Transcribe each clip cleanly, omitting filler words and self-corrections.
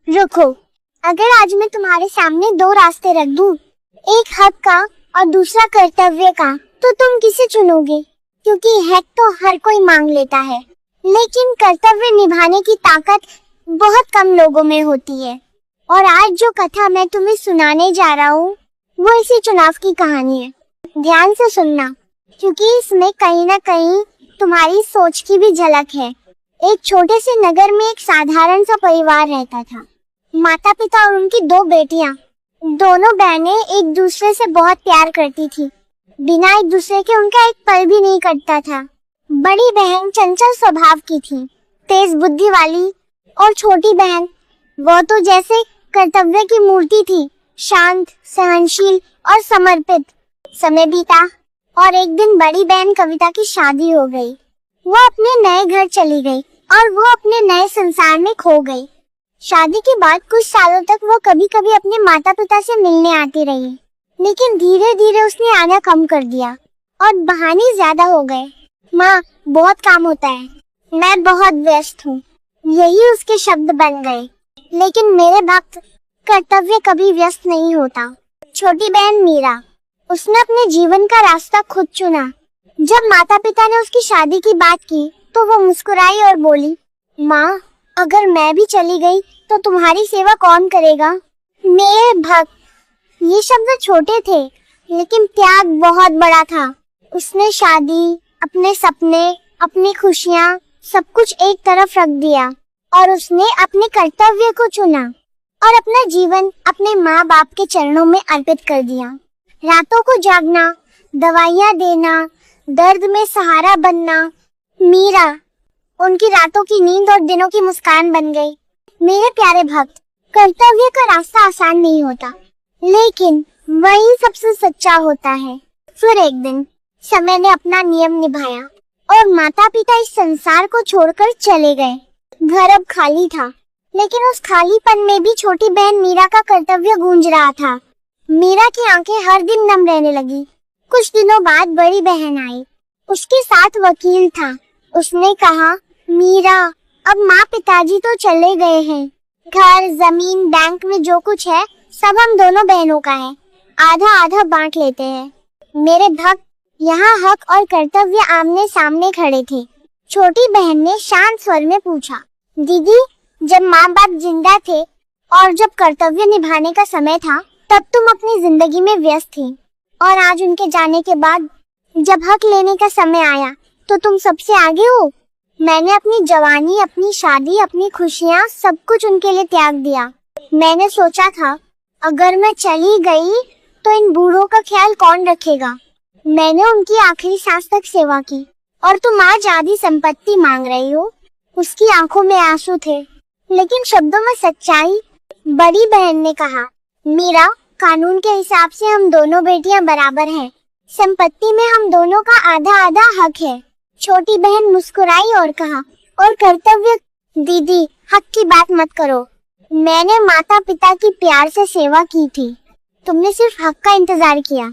रुको, अगर आज मैं तुम्हारे सामने दो रास्ते रख दूं, एक हक का और दूसरा कर्तव्य का, तो तुम किसे चुनोगे? क्योंकि हक तो हर कोई मांग लेता है, लेकिन कर्तव्य निभाने की ताकत बहुत कम लोगों में होती है। और आज जो कथा मैं तुम्हें सुनाने जा रहा हूँ, वो इसी चुनाव की कहानी है। ध्यान से सुनना, क्योंकि इसमें कहीं ना कहीं तुम्हारी सोच की भी झलक है। एक छोटे से नगर में एक साधारण सा परिवार रहता था। माता पिता और उनकी दो बेटियां। दोनों बहनें एक दूसरे से बहुत प्यार करती थी। बिना एक दूसरे के उनका एक पल भी नहीं कटता था। बड़ी बहन चंचल स्वभाव की थी, तेज बुद्धि वाली, और छोटी बहन वो तो जैसे कर्तव्य की मूर्ति थी, शांत, सहनशील और समर्पित। समय बीता और एक दिन बड़ी बहन कविता की शादी हो गई। वो अपने नए घर चली गई और वो अपने नए संसार में खो गई। शादी के बाद कुछ सालों तक वो कभी कभी अपने माता पिता से मिलने आती रही, लेकिन धीरे धीरे उसने आना कम कर दिया और बहाने ज्यादा हो गए। माँ, बहुत काम होता है, मैं बहुत व्यस्त हूँ, यही उसके शब्द बन गए। लेकिन मेरे भक्त, कर्तव्य कभी व्यस्त नहीं होता। छोटी बहन मीरा, उसने अपने जीवन का रास्ता खुद चुना। जब माता पिता ने उसकी शादी की बात की तो वो मुस्कुराई और बोली, माँ, अगर मैं भी चली गई तो तुम्हारी सेवा कौन करेगा? मेरे भक्त, ये शब्द छोटे थे, लेकिन त्याग बहुत बड़ा था। उसने शादी, अपने सपने, अपनी खुशियाँ, सब कुछ एक तरफ रख दिया और उसने अपने कर्तव्य को चुना और अपना जीवन अपने माँ बाप के चरणों में अर्पित कर दिया। रातों को जागना, दवाइयाँ देना, दर्द में सहारा बनना। मीरा उनकी रातों की नींद और दिनों की मुस्कान बन गई। मेरे प्यारे भक्त, कर्तव्य का रास्ता आसान नहीं होता, लेकिन वही सबसे सच्चा होता है। फिर एक दिन समय ने अपना नियम निभाया और माता पिता इस संसार को छोड़कर चले गए। घर अब खाली था, लेकिन उस खालीपन में भी छोटी बहन मीरा का कर्तव्य गूंज रहा था। मीरा की आंखें हर दिन नम रहने लगी। कुछ दिनों बाद बड़ी बहन आई, उसके साथ वकील था। उसने कहा, मीरा, अब माँ पिताजी तो चले गए हैं, घर, जमीन, बैंक में जो कुछ है सब हम दोनों बहनों का है, आधा आधा बांट लेते हैं। मेरे भक्त, यहाँ हक और कर्तव्य आमने सामने खड़े थे। छोटी बहन ने शांत स्वर में पूछा, दीदी, जब माँ बाप जिंदा थे और जब कर्तव्य निभाने का समय था, तब तुम अपनी जिंदगी में व्यस्त थी, और आज उनके जाने के बाद जब हक लेने का समय आया तो तुम सबसे आगे हो। मैंने अपनी जवानी, अपनी शादी, अपनी खुशियाँ, सब कुछ उनके लिए त्याग दिया। मैंने सोचा था, अगर मैं चली गई तो इन बूढ़ों का ख्याल कौन रखेगा। मैंने उनकी आखिरी सांस तक सेवा की, और तुम आज आधी संपत्ति मांग रही हो। उसकी आंखों में आंसू थे, लेकिन शब्दों में सच्चाई। बड़ी बहन ने कहा, मीरा, कानून के हिसाब से हम दोनों बेटियां बराबर हैं। संपत्ति में हम दोनों का आधा आधा हक है। छोटी बहन मुस्कुराई और कहा, और कर्तव्य? दीदी, हक की बात मत करो। मैंने माता पिता की प्यार से सेवा की थी, तुमने सिर्फ हक का इंतजार किया।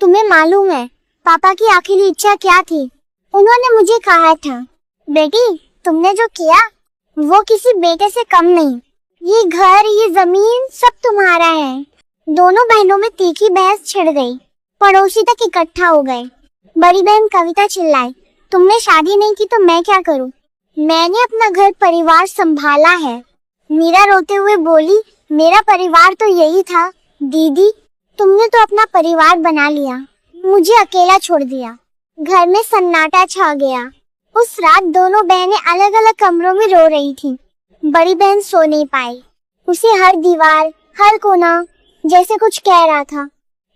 तुम्हें मालूम है पापा की आखिरी इच्छा क्या थी? उन्होंने मुझे कहा था, बेटी, तुमने जो किया वो किसी बेटे से कम नहीं। ये घर, ये जमीन सब तुम्हारा है। दोनों बहनों में तीखी बहस छिड़ गई। पड़ोसी तक इकट्ठा हो गए। बड़ी बहन कविता चिल्लाई, तुमने शादी नहीं की तो मैं क्या करूं? मैंने अपना घर परिवार संभाला है। मीरा रोते हुए बोली, मेरा परिवार तो यही था। दीदी, तुमने तो अपना परिवार बना लिया, मुझे अकेला छोड़ दिया। घर में सन्नाटा छा गया। उस रात दोनों बहनें अलग अलग कमरों में रो रही थीं। बड़ी बहन सो नहीं पाई। उसे हर दीवार, हर कोना जैसे कुछ कह रहा था।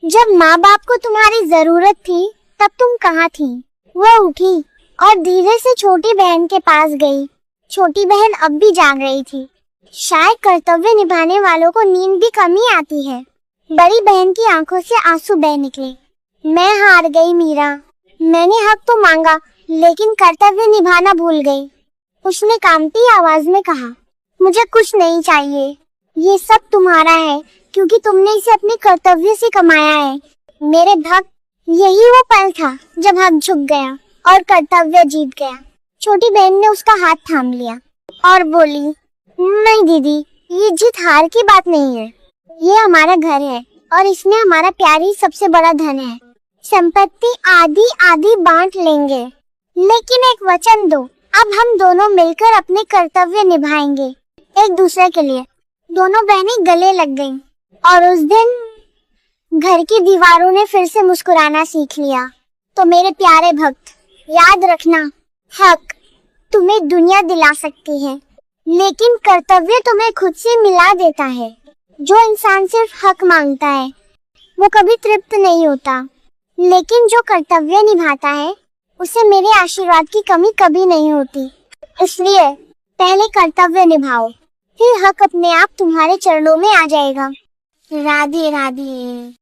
जब माँ बाप को तुम्हारी जरूरत थी तब तुम कहाँ थी? वह उठी और धीरे से छोटी बहन के पास गई। छोटी बहन अब भी जाग रही थी। शायद कर्तव्य निभाने वालों को नींद भी कम ही आती है। बड़ी बहन की आंखों से आंसू बह निकले। मैं हार गई मीरा। मैंने हक तो मांगा, लेकिन कर्तव्य निभाना भूल गई। उसने कांपती आवाज में कहा, मुझे कुछ नहीं चाहिए, ये सब तुम्हारा है, क्योंकि तुमने इसे अपने कर्तव्य से कमाया है। मेरे भक्त, यही वो पल था जब हक झुक गया और कर्तव्य जीत गया। छोटी बहन ने उसका हाथ थाम लिया और बोली, नहीं दीदी, ये जीत हार की बात नहीं है, ये हमारा घर है और इसमें हमारा प्यार ही सबसे बड़ा धन है। संपत्ति आधी आधी बांट लेंगे, लेकिन एक वचन दो, अब हम दोनों मिलकर अपने कर्तव्य निभाएंगे एक दूसरे के लिए। दोनों बहनें गले लग गईं और उस दिन घर की दीवारों ने फिर से मुस्कुराना सीख लिया। तो मेरे प्यारे भक्त, याद रखना, हक तुम्हें दुनिया दिला सकती है, लेकिन कर्तव्य तुम्हें खुद से मिला देता है। जो इंसान सिर्फ हक मांगता है वो कभी तृप्त नहीं होता, लेकिन जो कर्तव्य निभाता है उसे मेरे आशीर्वाद की कमी कभी नहीं होती। इसलिए पहले कर्तव्य निभाओ, फिर हक अपने आप तुम्हारे चरणों में आ जाएगा। राधे राधे।